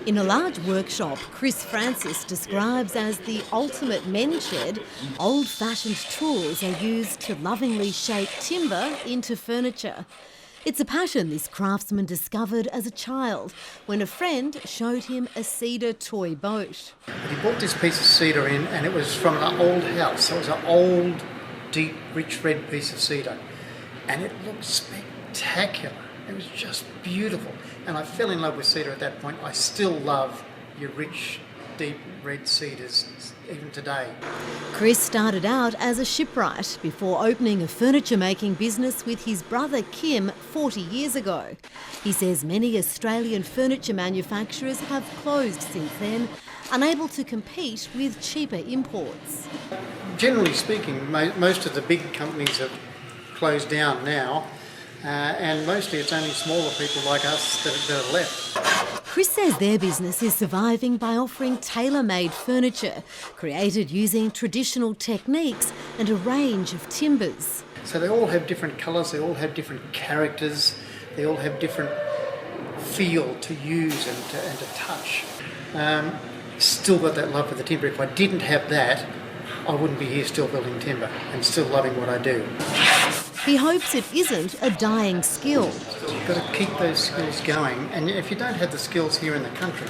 In a large workshop Chris Francis describes as the ultimate men's shed, old-fashioned tools are used to lovingly shape timber into furniture. It's a passion this craftsman discovered as a child when a friend showed him a cedar toy boat. He bought this piece of cedar in, and it was from an old house. So it was an old, deep, rich red piece of cedar. And it looked spectacular. It was just beautiful. And I fell in love with cedar at that point. I still love your rich, deep red cedars even today. Chris started out as a shipwright before opening a furniture-making business with his brother Kim 40 years ago. He says many Australian furniture manufacturers have closed since then, unable to compete with cheaper imports. Generally speaking, most of the big companies have closed down now, and mostly it's only smaller people like us that are left. Chris says their business is surviving by offering tailor-made furniture, created using traditional techniques and a range of timbers. So they all have different colours, they all have different characters, they all have different feel to use and to touch. Still got that love for the timber. If I didn't have that, I wouldn't be here still building timber and still loving what I do. He hopes it isn't a dying skill. You've got to keep those skills going, and if you don't have the skills here in the country,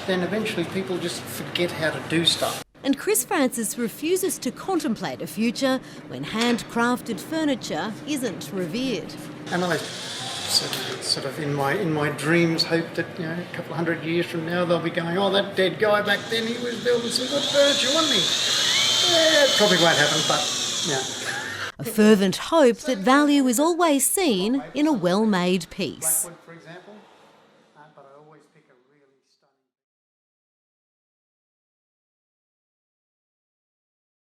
then eventually people just forget how to do stuff. And Chris Francis refuses to contemplate a future when handcrafted furniture isn't revered. And I sort of in my dreams hope that, you know, a couple of 100 years from now they'll be going, oh, that dead guy back then, he was building some good furniture, wasn't he? Yeah, it probably won't happen, but yeah. A fervent hope that value is always seen in a well-made piece. For example, but I always pick a really